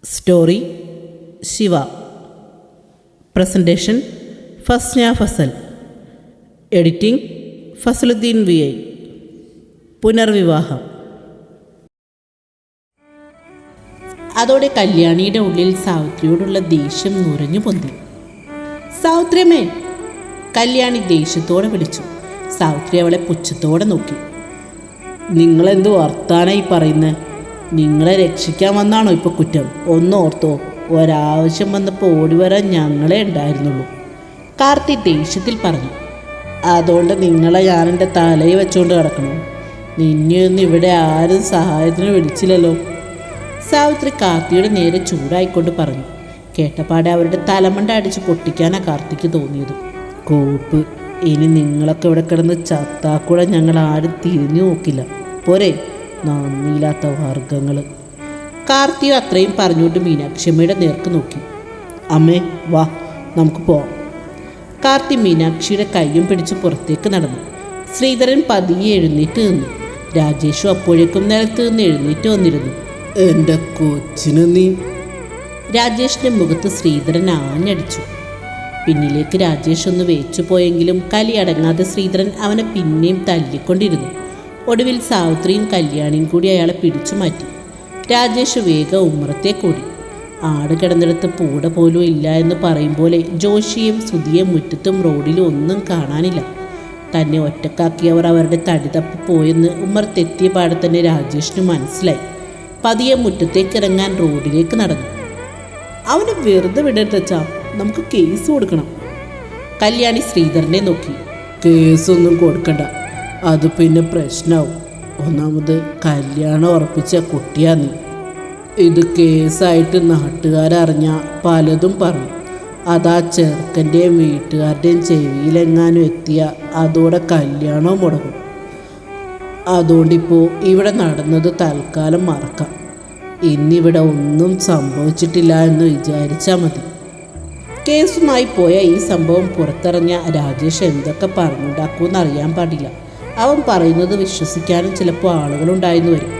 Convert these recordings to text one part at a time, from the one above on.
Story Shiva. Presentation Fasna Fasal. Editing Fazaluddin VI. പുനർവിവാഹം. അതോടെ കല്യാണിയുടെ ഉള്ളിൽ സാവിത്രിയോടുള്ള ദേഷ്യം നുരഞ്ഞു പൊന്തി. സാവിത്രിയമ്മേ! കല്യാണി ദേഷ്യത്തോടെ വിളിച്ചു. സാവിത്രി അവളെ പുച്ഛത്തോടെ നോക്കി. നിങ്ങളെന്ത് വർത്താനായി പറയുന്നത്? നിങ്ങളെ രക്ഷിക്കാൻ വന്നാണോ ഇപ്പോൾ കുറ്റം? ഒന്നോർത്തോ, ഒരാവശ്യം വന്നപ്പോൾ ഓടിവരാൻ ഞങ്ങളെ ഉണ്ടായിരുന്നുള്ളൂ, കാർത്തി ദേഷ്യത്തിൽ പറഞ്ഞു. അതുകൊണ്ട് നിങ്ങളെ ഞാൻ എൻ്റെ തലയിൽ വെച്ചുകൊണ്ട് കിടക്കണോ? നിന്നെയൊന്നും ഇവിടെ ആരും സഹായത്തിന് വിളിച്ചില്ലല്ലോ, സാവിത്രി കാർത്തിയുടെ നേരെ ചൂടായിക്കൊണ്ട് പറഞ്ഞു. കേട്ടപ്പാടെ അവരുടെ തലമണ്ട അടിച്ച് പൊട്ടിക്കാനാണ് കാർത്തിക്ക് തോന്നിയത്. കോപ്പ്, ഇനി നിങ്ങളൊക്കെ ഇവിടെ കിടന്ന് ചത്താക്കൂടെ ഞങ്ങൾ ആരും തിരിഞ്ഞു നോക്കില്ല, പോരെ നന്ദിയില്ലാത്ത വർഗങ്ങൾ. കാർത്തിയോ അത്രയും പറഞ്ഞുകൊണ്ട് മീനാക്ഷിയമ്മയുടെ നേർക്ക് നോക്കി. അമ്മേ വാ, നമുക്ക് പോവാം. കാർത്തി മീനാക്ഷിയുടെ കയ്യും പിടിച്ച് പുറത്തേക്ക് നടന്നു. ശ്രീധരൻ പതിയെ എഴുന്നേറ്റ് നിന്നു. രാജേഷും അപ്പോഴേക്കും നിലത്ത് നിന്ന് എഴുന്നേറ്റ് വന്നിരുന്നു. എൻ്റെ കൊച്ചിന് നീ! രാജേഷിൻ്റെ മുഖത്ത് ശ്രീധരൻ ആഞ്ഞടിച്ചു. പിന്നിലേക്ക് രാജേഷ് ഒന്ന് വേച്ചു പോയെങ്കിലും കലി അടങ്ങാതെ ശ്രീധരൻ അവനെ പിന്നെയും തല്ലിക്കൊണ്ടിരുന്നു. ഒടുവിൽ സാവിത്രിയും കല്യാണിയും കൂടി അയാളെ പിടിച്ചു മാറ്റി. രാജേഷ് വേഗം ഉമ്മറത്തേക്കോടി. ആട് കിടന്നിടത്ത് പൂട പോലും ഇല്ല എന്ന് പറയും പോലെ ജോഷിയും സുധിയും മുറ്റത്തും റോഡിലും ഒന്നും കാണാനില്ല. തന്നെ ഒറ്റക്കാക്കിയവർ അവരുടെ തടി തപ്പിപ്പോയെന്ന് ഉമ്മറത്തെത്തിയ പാടെ തന്നെ രാജേഷിന് മനസ്സിലായി. പതിയെ മുറ്റത്തേക്ക് ഇറങ്ങാൻ റോഡിലേക്ക് നടന്നു. അവന് വെറുതെ വിടരുതച്ചാ, നമുക്ക് കേസ് കൊടുക്കണം. കല്യാണി ശ്രീധരനെ നോക്കി. കേസൊന്നും കൊടുക്കണ്ട, അത് പിന്നെ പ്രശ്നമാവും. ഒന്നാമത് കല്യാണം ഉറപ്പിച്ച കുട്ടിയാ നീ. ഇത് കേസായിട്ട് നാട്ടുകാരറിഞ്ഞാൽ പലതും പറയും. അതാ ചെറുക്കൻ്റെയും വീട്ടുകാരുടെയും ചെവിയിലെങ്ങാനും എത്തിയ അതോടെ കല്യാണവും മുടങ്ങും. അതുകൊണ്ടിപ്പോൾ ഇവിടെ നടന്നത് തൽക്കാലം മറക്കാം. ഇന്നിവിടെ ഒന്നും സംഭവിച്ചിട്ടില്ല എന്ന് വിചാരിച്ചാൽ മതി. കേസുമായി പോയ ഈ സംഭവം പുറത്തിറങ്ങിയ രാജേഷ് എന്തൊക്കെ പറഞ്ഞുണ്ടാക്കുമെന്ന് അറിയാൻ പാടില്ല. അവൻ പറയുന്നത് വിശ്വസിക്കാനും ചിലപ്പോൾ ആളുകളുണ്ടായിരുന്നു വരും.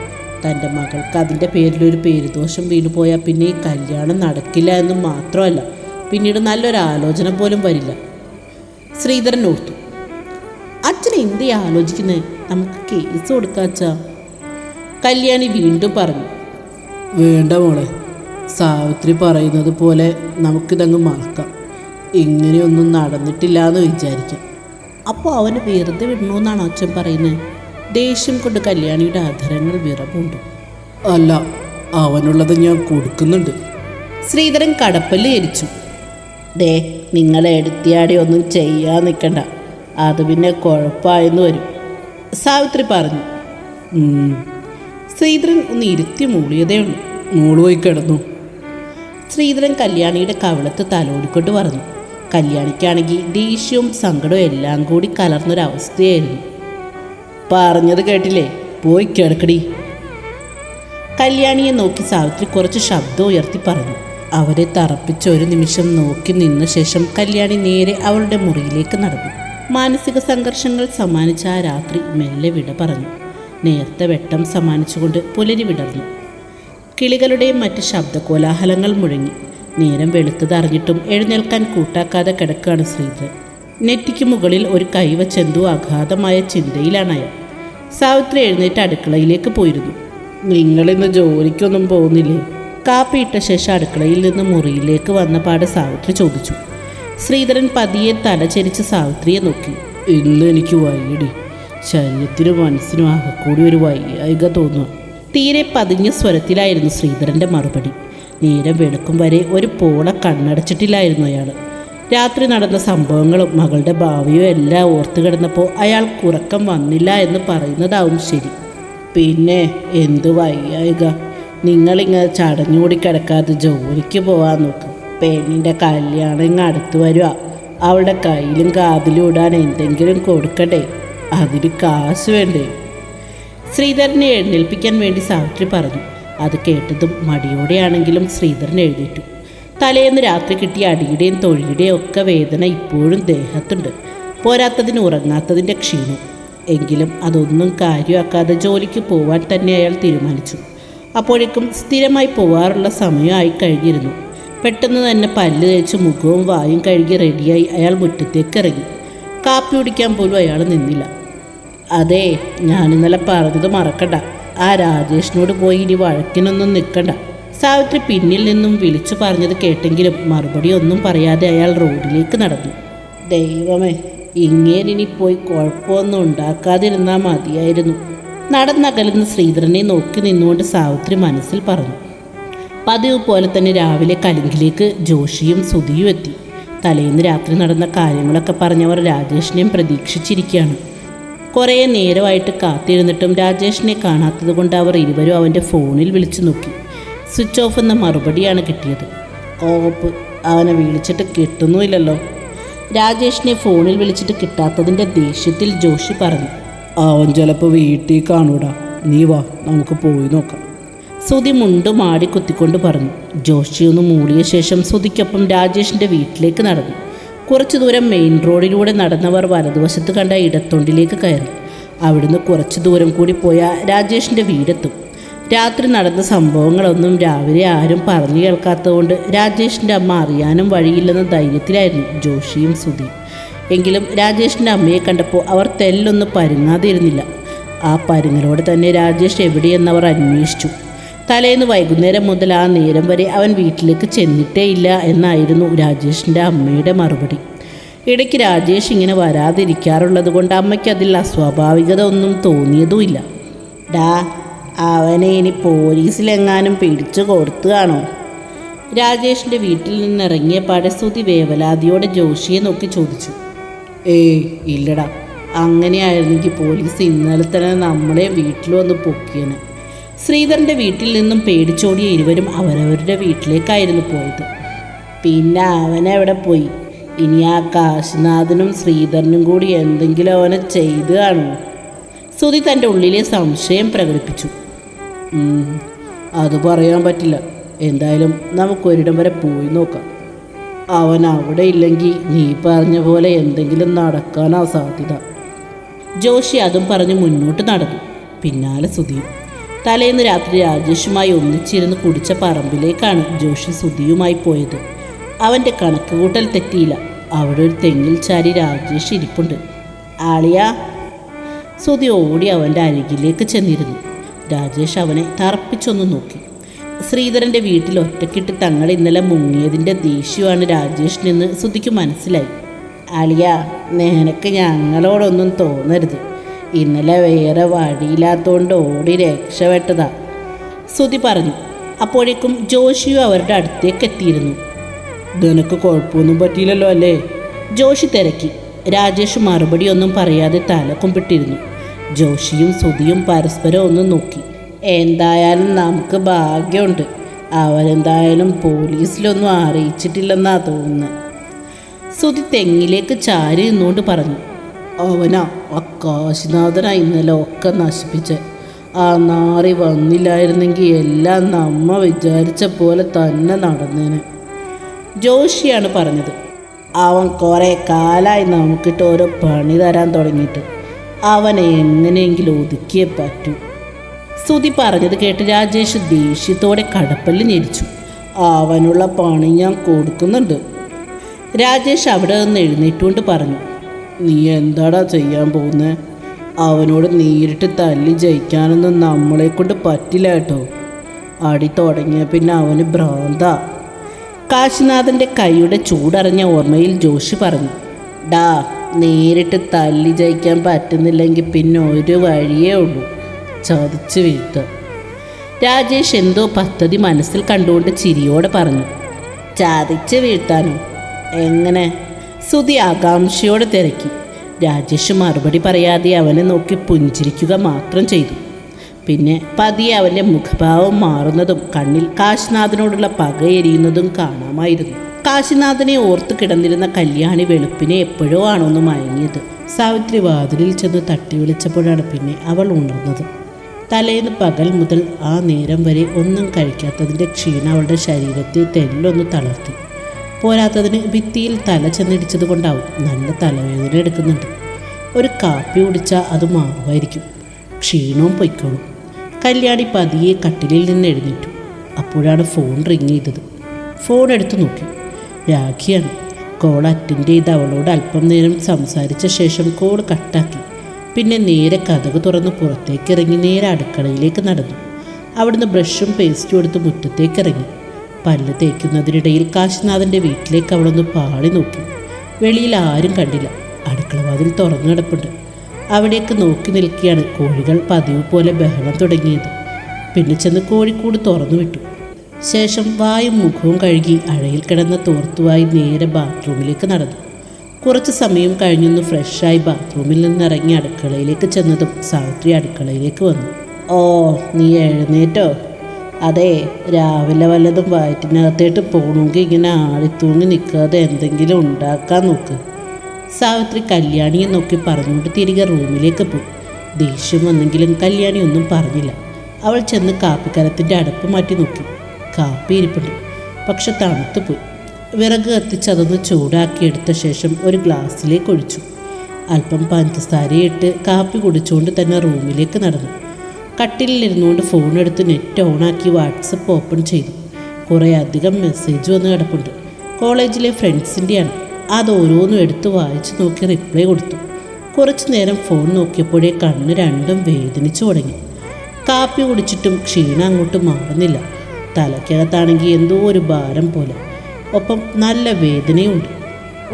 തൻ്റെ മകൾക്ക് അതിൻ്റെ പേരിലൊരു പേരുദോഷം വീണുപോയാൽ പിന്നെ ഈ കല്യാണം നടക്കില്ല എന്ന് മാത്രമല്ല, പിന്നീട് നല്ലൊരു ആലോചന പോലും വരില്ല. ശ്രീധരൻ ഓർത്തു. അച്ഛൻ എന്ത് ആലോചിക്കുന്നത്? നമുക്ക് കേസ് കൊടുക്കാച്ചാ, കല്യാണി വീണ്ടും പറഞ്ഞു. വേണ്ട മോളെ, സാവിത്രി പറയുന്നത് പോലെ നമുക്കിതങ്ങ് മറക്കാം. ഇങ്ങനെയൊന്നും നടന്നിട്ടില്ല എന്ന് വിചാരിക്കാം. അപ്പോൾ അവന് വെറുതെ വിടണമെന്നാണ് അച്ഛൻ പറയുന്നത്? ദേഷ്യം കൊണ്ട് കല്യാണിയുടെ അധരങ്ങൾ വിറവുണ്ട്. അല്ല, അവനുള്ളത് ഞാൻ കൊടുക്കുന്നുണ്ട്. ശ്രീധരൻ കടപ്പല്ല് എരിച്ചു. ദേ, നിങ്ങളെ എടുത്തിയാടി ഒന്നും ചെയ്യാൻ നിൽക്കണ്ട, അത് പിന്നെ കുഴപ്പമായെന്ന് വരും, സാവിത്രി പറഞ്ഞു. ശ്രീധരൻ ഒന്ന് ഇരുത്തി മൂളിയതേ ഉള്ളൂ. മൂള് പോയി കിടന്നു. ശ്രീധരൻ കല്യാണിയുടെ കവിളത്ത് തലോടിക്കൊണ്ട് പറഞ്ഞു. കല്യാണിക്കാണെങ്കിൽ ദേഷ്യവും സങ്കടവും എല്ലാം കൂടി കലർന്നൊരവസ്ഥയായിരുന്നു. പറഞ്ഞത് കേട്ടില്ലേ, പോയി കിടക്കടി. കല്യാണിയെ നോക്കി സാവിത്രി കുറച്ച് ശബ്ദം ഉയർത്തി പറഞ്ഞു. അവരെ തറപ്പിച്ച ഒരു നിമിഷം നോക്കി നിന്ന ശേഷം കല്യാണി നേരെ അവളുടെ മുറിയിലേക്ക് നടന്നു. മാനസിക സംഘർഷങ്ങൾ സമ്മാനിച്ച ആ രാത്രി മെല്ലെ വിട പറഞ്ഞു. നേർത്ത വെട്ടം സമ്മാനിച്ചുകൊണ്ട് പുലരി വിടർന്നു. കിളികളുടെയും മറ്റ് ശബ്ദകോലാഹലങ്ങൾ മുഴങ്ങി. നേരം വെളുത്തത് അറിഞ്ഞിട്ടും എഴുന്നേൽക്കാൻ കൂട്ടാക്കാതെ കിടക്കുകയാണ് ശ്രീധരൻ. നെറ്റിക്ക് മുകളിൽ ഒരു കൈവച്ചെന്തോ അഗാധമായ ചിന്തയിലാണ് അയാൾ. സാവിത്രി എഴുന്നേറ്റ് അടുക്കളയിലേക്ക് പോയിരുന്നു. നിങ്ങളിന്ന് ജോലിക്കൊന്നും പോകുന്നില്ലേ? കാപ്പിയിട്ട ശേഷം അടുക്കളയിൽ നിന്ന് മുറിയിലേക്ക് വന്ന പാടെ സാവിത്രി ചോദിച്ചു. ശ്രീധരൻ പതിയെ തലചരിച്ച് സാവിത്രിയെ നോക്കി. ഇന്ന് എനിക്ക് വയ്യടി, ശരീരത്തിനും മനസ്സിനും ആകെക്കൂടി ഒരു വയ്യായിക തോന്നുക. തീരെ പതിഞ്ഞ സ്വരത്തിലായിരുന്നു ശ്രീധരൻ്റെ മറുപടി. നേരം വെളുക്കും വരെ ഒരു പോള കണ്ണടച്ചിട്ടില്ലായിരുന്നു അയാൾ. രാത്രി നടന്ന സംഭവങ്ങളും മകളുടെ ഭാവിയും എല്ലാം ഓർത്തു കിടന്നപ്പോൾ അയാൾക്ക് ഉറക്കം വന്നില്ല എന്ന് പറയുന്നതാവും ശരി. പിന്നെ എന്തു വയ്യായിക? നിങ്ങളിങ്ങനെ ചടഞ്ഞുകൂടി കിടക്കാതെ ജോലിക്ക് പോകാൻ നോക്ക്. പെണ്ണിൻ്റെ കല്യാണം ഇങ്ങ് അടുത്ത് വരുക. അവളുടെ കയ്യിലും കാതിലും ഇടാൻ എന്തെങ്കിലും കൊടുക്കണ്ടേ? അതിന് കാശ് വേണ്ടേ? ശ്രീധരനെ എഴുന്നേൽപ്പിക്കാൻ വേണ്ടി സാവിത്രി പറഞ്ഞു. അത് കേട്ടതും മടിയോടെയാണെങ്കിലും ശ്രീധരൻ എഴുന്നേറ്റു. തലേന്ന് രാത്രി കിട്ടിയ അടിയുടെയും തൊഴിയുടെയും ഒക്കെ വേദന ഇപ്പോഴും ദേഹത്തുണ്ട്. പോരാത്തതിന് ഉറങ്ങാത്തതിൻ്റെ ക്ഷീണം. എങ്കിലും അതൊന്നും കാര്യമാക്കാതെ ജോലിക്ക് പോവാൻ തന്നെ അയാൾ തീരുമാനിച്ചു. അപ്പോഴേക്കും സ്ഥിരമായി പോവാറുള്ള സമയമായി കഴിഞ്ഞിരുന്നു. പെട്ടെന്ന് തന്നെ പല്ല് തേച്ച് മുഖവും വായും കഴുകി റെഡിയായി അയാൾ മുറ്റത്തേക്ക് ഇറങ്ങി. കാപ്പി കുടിക്കാൻ പോലും അയാൾ നിന്നില്ല. അതെ, ഞാനിന്നലെ പറഞ്ഞത് മറക്കണ്ട. ആ രാജേഷിനോട് പോയി ഇനി വഴക്കിനൊന്നും നിൽക്കണ്ട. സാവിത്രി പിന്നിൽ നിന്നും വിളിച്ചു പറഞ്ഞത് കേട്ടെങ്കിലും മറുപടി ഒന്നും പറയാതെ അയാൾ റോഡിലേക്ക് നടന്നു. ദൈവമേ, ഇങ്ങേരിനി പോയി കുഴപ്പമൊന്നും ഉണ്ടാക്കാതിരുന്നാൽ മതിയായിരുന്നു. നടന്നകലുന്ന ശ്രീധരനെ നോക്കി നിന്നുകൊണ്ട് സാവിത്രി മനസ്സിൽ പറഞ്ഞു. പതിവ് പോലെ തന്നെ രാവിലെ കലിങ്കിലേക്ക് ജോഷിയും സുധിയും എത്തി. തലേന്ന് രാത്രി നടന്ന കാര്യങ്ങളൊക്കെ പറഞ്ഞവർ രാജേഷിനെയും പ്രതീക്ഷിച്ചിരിക്കുകയാണ്. കുറേ നേരമായിട്ട് കാത്തിരുന്നിട്ടും രാജേഷിനെ കാണാത്തത് കൊണ്ട് അവർ ഇരുവരും അവൻ്റെ ഫോണിൽ വിളിച്ചു നോക്കി. സ്വിച്ച് ഓഫ് എന്ന മറുപടിയാണ് കിട്ടിയത്. കോപ്പ്, അവനെ വിളിച്ചിട്ട് കിട്ടുന്നുമില്ലല്ലോ. രാജേഷിനെ ഫോണിൽ വിളിച്ചിട്ട് കിട്ടാത്തതിൻ്റെ ദേഷ്യത്തിൽ ജോഷി പറഞ്ഞു. അവൻ ചിലപ്പോൾ വീട്ടിൽ കാണൂടാ, നീ വാ, നമുക്ക് പോയി നോക്കാം. സുധി മുണ്ട് മാടി കുത്തിക്കൊണ്ട് പറഞ്ഞു. ജോഷി ഒന്ന് മൂടിയ ശേഷം സുധിക്കൊപ്പം രാജേഷിൻ്റെ വീട്ടിലേക്ക് നടന്നു. കുറച്ചു ദൂരം മെയിൻ റോഡിലൂടെ നടന്നവർ വലതുവശത്ത് കണ്ട ഇടത്തൊണ്ടിലേക്ക് കയറി. അവിടുന്ന് കുറച്ചു ദൂരം കൂടി പോയാൽ രാജേഷിൻ്റെ വീടെത്തും. രാത്രി നടന്ന സംഭവങ്ങളൊന്നും രാവിലെ ആരും പറഞ്ഞു കേൾക്കാത്തതുകൊണ്ട് രാജേഷിൻ്റെ അമ്മ അറിയാനും വഴിയില്ലെന്ന ധൈര്യത്തിലായിരുന്നു ജോഷിയും സുധിയും. എങ്കിലും രാജേഷിൻ്റെ അമ്മയെ കണ്ടപ്പോൾ അവർ തെല്ലൊന്നും പരുങ്ങാതിരുന്നില്ല. ആ പരുങ്ങലോടെ തന്നെ രാജേഷ് എവിടെയെന്നവർ അന്വേഷിച്ചു. തലേന്ന് വൈകുന്നേരം മുതൽ ആ നേരം വരെ അവൻ വീട്ടിലേക്ക് ചെന്നിട്ടേ ഇല്ല എന്നായിരുന്നു രാജേഷിൻ്റെ അമ്മയുടെ മറുപടി. ഇടയ്ക്ക് രാജേഷ് ഇങ്ങനെ വരാതിരിക്കാറുള്ളത് കൊണ്ട് അമ്മയ്ക്ക് അതിൽ അസ്വാഭാവികത ഒന്നും തോന്നിയതുമില്ല. ഡാ, അവനെ ഇനി പോലീസിലെങ്ങാനും പിടിച്ചു കൊടുത്തുകാണോ? രാജേഷിൻ്റെ വീട്ടിൽ നിന്നിറങ്ങിയ പാടെ സുധി വേവലാതിയോടെ ജോഷിയെ നോക്കി ചോദിച്ചു. ഏയ് ഇല്ലടാ, അങ്ങനെയായിരുന്നെങ്കിൽ പോലീസ് ഇന്നലെ തന്നെ നമ്മളെ വീട്ടിൽ വന്ന് പൊക്കിയനെ. ശ്രീധരൻ്റെ വീട്ടിൽ നിന്നും പേടിച്ചോടിയ ഇരുവരും അവരവരുടെ വീട്ടിലേക്കായിരുന്നു പോയത്. പിന്നെ അവനെവിടെ പോയി? ഇനി ആ കാശിനാഥനും ശ്രീധരനും കൂടി എന്തെങ്കിലും അവനെ ചെയ്തു കാണുമോ? സുധി തൻ്റെ ഉള്ളിലെ സംശയം പ്രകടിപ്പിച്ചു. അത് പറയാൻ പറ്റില്ല. എന്തായാലും നമുക്കൊരിടം വരെ പോയി നോക്കാം. അവൻ അവിടെ ഇല്ലെങ്കിൽ നീ പറഞ്ഞ പോലെ എന്തെങ്കിലും നടക്കാനാ സാധ്യത. ജോഷി അതും പറഞ്ഞ് മുന്നോട്ട് നടന്നു. പിന്നാലെ സുധിയും. തലേന്ന് രാത്രി രാജേഷുമായി ഒന്നിച്ചിരുന്ന് കുടിച്ച പറമ്പിലേക്കാണ് ജോഷി സുധിയുമായി പോയത്. അവൻ്റെ കണക്കുകൂട്ടൽ തെറ്റിയില്ല. അവിടെ ഒരു തെങ്ങിൽ ചാരി രാജേഷ് ഇരിപ്പുണ്ട്. ആളിയാ. സുധി ഓടി അവൻ്റെ അരികിലേക്ക് ചെന്നിരുന്നു. രാജേഷ് അവനെ തറപ്പിച്ചൊന്ന് നോക്കി. ശ്രീധരൻ്റെ വീട്ടിൽ ഒറ്റക്കിട്ട് തങ്ങൾ ഇന്നലെ മുങ്ങിയതിൻ്റെ ദേഷ്യമാണ് രാജേഷിനെന്ന് സുധിക്ക് മനസ്സിലായി. ആളിയ, നിനക്ക് ഞങ്ങളോടൊന്നും തോന്നരുത്. ഇന്നലെ വേറെ വഴിയില്ലാത്തതുകൊണ്ട് ഓടി രക്ഷപ്പെട്ടതാ, സുധി പറഞ്ഞു. അപ്പോഴേക്കും ജോഷിയും അവരുടെ അടുത്തേക്ക് എത്തിയിരുന്നു. നിനക്ക് കുഴപ്പമൊന്നും പറ്റിയില്ലല്ലോ അല്ലേ? ജോഷി തിരക്കി. രാജേഷ് മറുപടിയൊന്നും പറയാതെ തല കുമ്പിട്ടിരുന്നു. ജോഷിയും സുധിയും പരസ്പരം ഒന്ന് നോക്കി. എന്തായാലും നമുക്ക് ഭാഗ്യമുണ്ട്. അവരെന്തായാലും പോലീസിലൊന്നും അറിയിച്ചിട്ടില്ലെന്നാ തോന്നുന്നത്. സുധി തെങ്ങിലേക്ക് ചാരി നിന്നുകൊണ്ട് പറഞ്ഞു. അവനാ ആ കാശിനാഥനാ ഇന്നലെ ഒക്കെ നശിപ്പിച്ച്. ആ നാറി വന്നില്ലായിരുന്നെങ്കിൽ എല്ലാം നമ്മ വിചാരിച്ച പോലെ തന്നെ നടന്നേനെ. ജോഷിയാണ് പറഞ്ഞത്. അവൻ കുറേ കാലമായി നമുക്കിട്ട് ഓരോ പണി തരാൻ തുടങ്ങിയിട്ട്. അവനെ എങ്ങനെയെങ്കിലും ഒതുക്കിയേ പറ്റൂ. സുധി പറഞ്ഞത് കേട്ട് രാജേഷ് ദേഷ്യത്തോടെ കടപ്പല്ല് ഞെരിച്ചു. അവനുള്ള പണി ഞാൻ കൊടുക്കുന്നുണ്ട്. രാജേഷ് അവിടെ നിന്ന് എഴുന്നേറ്റുകൊണ്ട് പറഞ്ഞു. നീ എന്താടാ ചെയ്യാൻ പോകുന്നത്? അവനോട് നേരിട്ട് തല്ലി ജയിക്കാനൊന്നും നമ്മളെക്കൊണ്ട് പറ്റില്ല കേട്ടോ. അടി തുടങ്ങിയ പിന്നെ അവന് ഭ്രാന്താ. കാശിനാഥൻ്റെ കൈയുടെ ചൂടറിഞ്ഞ ഓർമ്മയിൽ ജോഷി പറഞ്ഞു. ഡാ, നേരിട്ട് തല്ലി ജയിക്കാൻ പറ്റുന്നില്ലെങ്കിൽ പിന്നെ ഒരു വഴിയേ ഉള്ളൂ, ചതിച്ച് വീഴ്ത്തുക. രാജേഷ് എന്തോ പദ്ധതി മനസ്സിൽ കണ്ടുകൊണ്ട് ചിരിയോടെ പറഞ്ഞു. ചതിച്ച് വീഴ്ത്താനോ? എങ്ങനെ? സുധി ആകാംക്ഷയോടെ തിരക്കി. രാജേഷ് മറുപടി പറയാതെ അവനെ നോക്കി പുഞ്ചിരിക്കുക മാത്രം ചെയ്തു. പിന്നെ പതിയെ അവൻ്റെ മുഖഭാവം മാറുന്നതും കണ്ണിൽ കാശിനാഥനോടുള്ള പക എരിയുന്നതും കാണാമായിരുന്നു. കാശിനാഥനെ ഓർത്ത് കിടന്നിരുന്ന കല്യാണി വെളുപ്പിനെ എപ്പോഴോ ആണോന്ന് മയങ്ങിയത്. സാവിത്രി വാതിലിൽ ചെന്ന് തട്ടി വിളിച്ചപ്പോഴാണ് പിന്നെ അവൾ ഉണർന്നത്. തലേന്ന് പകൽ മുതൽ ആ നേരം വരെ ഒന്നും കഴിക്കാത്തതിൻ്റെ ക്ഷീണം അവളുടെ ശരീരത്തെ തെല്ലൊന്ന് തളർത്തി. പോരാത്തതിന് ഭിത്തിയിൽ തല ചെന്നിടിച്ചത് കൊണ്ടാവും നല്ല തലവേദന എടുക്കുന്നുണ്ട്. ഒരു കാപ്പി കുടിച്ചാൽ അത് മാറുമായിരിക്കും, ക്ഷീണവും പൊയ്ക്കോളും. കല്യാണി പതിയെ കട്ടിലിൽ നിന്ന് എഴുന്നേറ്റു. അപ്പോഴാണ് ഫോൺ റിങ് ചെയ്തത്. ഫോൺ എടുത്തു നോക്കി. രാഖിയാണ്. കോൾ അറ്റൻഡ് ചെയ്ത് അവളോട് അല്പം നേരം സംസാരിച്ച ശേഷം കോൾ കട്ടാക്കി. പിന്നെ നേരെ കതക് തുറന്ന് പുറത്തേക്ക് ഇറങ്ങി നേരെ അടുക്കളയിലേക്ക് നടന്നു. അവിടുന്ന് ബ്രഷും പേസ്റ്റും എടുത്ത് മുറ്റത്തേക്ക് ഇറങ്ങി. പല്ല് തേക്കുന്നതിനിടയിൽ കാശിനാഥൻ്റെ വീട്ടിലേക്ക് അവളൊന്ന് പാളി നോക്കി. വെളിയിൽ ആരും കണ്ടില്ല. അടുക്കള വാതിൽ തുറന്നു കിടപ്പുണ്ട്. അവിടേക്ക് നോക്കി നിൽക്കുകയാണ്. കോഴികൾ പതിവ് പോലെ ബഹളം തുടങ്ങിയത്. പിന്നെ ചെന്ന് കോഴിക്കൂട് തുറന്നു വിട്ടു. ശേഷം വായും മുഖവും കഴുകി അഴയിൽ കിടന്ന തോർത്തുവായി നേരെ ബാത്റൂമിലേക്ക് നടന്നു. കുറച്ച് സമയം കഴിഞ്ഞൊന്ന് ഫ്രഷായി ബാത്റൂമിൽ നിന്നിറങ്ങി അടുക്കളയിലേക്ക് ചെന്നതും സാവിത്രി അടുക്കളയിലേക്ക് വന്നു. ഓ, നീ എഴുന്നേറ്റോ? അതെ, രാവിലെ വല്ലതും വയറ്റിനകത്തേട്ട് പോകണമെങ്കിൽ ഇങ്ങനെ ആടിത്തൂങ്ങി നിൽക്കാതെ എന്തെങ്കിലും ഉണ്ടാക്കാൻ നോക്ക്. സാവിത്രി കല്യാണിയെ നോക്കി പറഞ്ഞുകൊണ്ട് തിരികെ റൂമിലേക്ക് പോയി. ദേഷ്യം വന്നെങ്കിലും കല്യാണി ഒന്നും പറഞ്ഞില്ല. അവൾ ചെന്ന് കാപ്പിക്കലത്തിൻ്റെ അടുപ്പ് മാറ്റി നോക്കി. കാപ്പി ഇരിപ്പുണ്ട്, പക്ഷെ തണുത്തുപോയി. വിറക് കത്തിച്ച് അതൊന്ന് ചൂടാക്കിയെടുത്ത ശേഷം ഒരു ഗ്ലാസ്സിലേക്ക് ഒഴിച്ചു. അല്പം പഞ്ചസാരയിട്ട് കാപ്പി കുടിച്ചുകൊണ്ട് തന്നെ റൂമിലേക്ക് നടന്നു. കട്ടിലിരുന്നുകൊണ്ട് ഫോണെടുത്ത് നെറ്റ് ഓണാക്കി വാട്സപ്പ് ഓപ്പൺ ചെയ്തു. കുറേ അധികം മെസ്സേജ് വന്ന് കിടപ്പുണ്ട്. കോളേജിലെ ഫ്രണ്ട്സിൻ്റെയാണ്. അത് ഓരോന്നും എടുത്ത് വായിച്ച് നോക്കി റിപ്ലൈ കൊടുത്തു. കുറച്ച് നേരം ഫോൺ നോക്കിയപ്പോഴേ കണ്ണ് രണ്ടും വേദനിച്ചു തുടങ്ങി. കാപ്പി കുടിച്ചിട്ടും ക്ഷീണം അങ്ങോട്ട് മാറുന്നില്ല. തലയ്ക്കകത്താണെങ്കിൽ എന്തോ ഒരു ഭാരം പോലെ, ഒപ്പം നല്ല വേദനയുണ്ട്.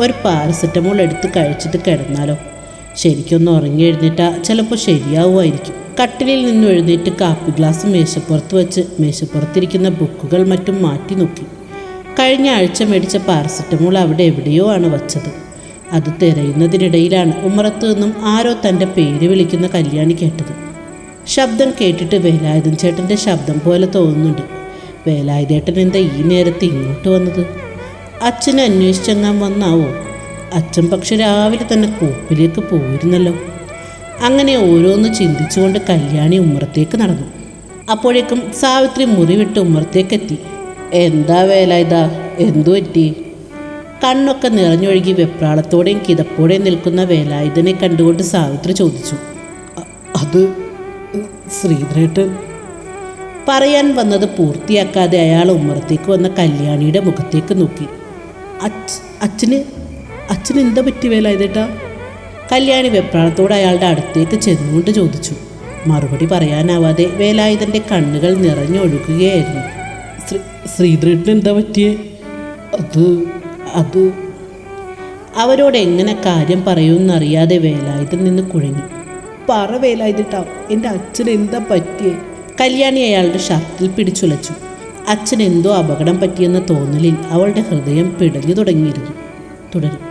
ഒരു പാരസെറ്റമോൾ എടുത്ത് കഴിച്ചിട്ട് കിടന്നാലോ? ശരിക്കൊന്ന് ഉറങ്ങി എഴുന്നേറ്റാൽ ചിലപ്പോൾ ശരിയാവുമായിരിക്കും. കട്ടിലിൽ നിന്ന് എഴുന്നേറ്റ് കാപ്പി ഗ്ലാസ് മേശപ്പുറത്ത് വെച്ച് മേശപ്പുറത്തിരിക്കുന്ന ബുക്കുകൾ മറ്റും മാറ്റി നോക്കി. കഴിഞ്ഞ ആഴ്ച മേടിച്ച പാരസെറ്റമോൾ അവിടെ എവിടെയോ ആണ് വച്ചത്. അത് തിരയുന്നതിനിടയിലാണ് ഉമ്മറത്തു നിന്നും ആരോ തൻ്റെ പേര് വിളിക്കുന്ന കല്യാണി കേട്ടത്. ശബ്ദം കേട്ടിട്ട് വേലായുധൻ ചേട്ടൻ്റെ ശബ്ദം പോലെ തോന്നുന്നുണ്ട്. വേലായുധേട്ടൻ എന്താ ഈ നേരത്തെ ഇങ്ങോട്ട് വന്നത്? അച്ഛനെ അന്വേഷിച്ചെങ്ങാൻ വന്നാവോ? അച്ഛൻ പക്ഷെ രാവിലെ തന്നെ കൂപ്പിലേക്ക് പോയിരുന്നല്ലോ. അങ്ങനെ ഓരോന്ന് ചിന്തിച്ചുകൊണ്ട് കല്യാണി ഉമ്മറത്തേക്ക് നടന്നു. അപ്പോഴേക്കും സാവിത്രി മുറി വിട്ട് ഉമ്മറത്തേക്കെത്തി. എന്താ വേലായുധ, എന്തു പറ്റി? കണ്ണൊക്കെ നിറഞ്ഞൊഴുകി വെപ്രാളത്തോടെയും കിതപ്പോടെയും നിൽക്കുന്ന വേലായുധനെ കണ്ടുകൊണ്ട് സാവിത്രി ചോദിച്ചു. അത് ശ്രീധരേട്ടൻ. പറയാൻ വന്നത് പൂർത്തിയാക്കാതെ അയാൾ ഉമ്മറത്തേക്ക് വന്ന കല്യാണിയുടെ മുഖത്തേക്ക് നോക്കി. അച്ഛന് എന്താ പറ്റി വേലായുധേട്ടാ? കല്യാണി വെപ്രാളത്തോടെ അയാളുടെ അടുത്തേക്ക് ചെന്നുകൊണ്ട് ചോദിച്ചു. മറുപടി പറയാനാവാതെ വേലായുധൻ്റെ കണ്ണുകൾ നിറഞ്ഞൊഴുകുകയായിരുന്നു. ശ്രീധരേട്ടൻ എന്താ പറ്റിയേ? അത് അവരോട് എങ്ങനെ കാര്യം പറയുമെന്നറിയാതെ വേലായുധൻ നിന്ന് കുഴങ്ങി. പറ വേലായുധേട്ടാ, എൻ്റെ അച്ഛൻ എന്താ പറ്റിയേ? കല്യാണി അയാളുടെ ഷർട്ടിൽ പിടിച്ചുലച്ചു. അച്ഛൻ എന്തോ അപകടം പറ്റിയെന്ന തോന്നലിൽ അവളുടെ ഹൃദയം പിടഞ്ഞു തുടങ്ങിയിരുന്നു. തുടരും.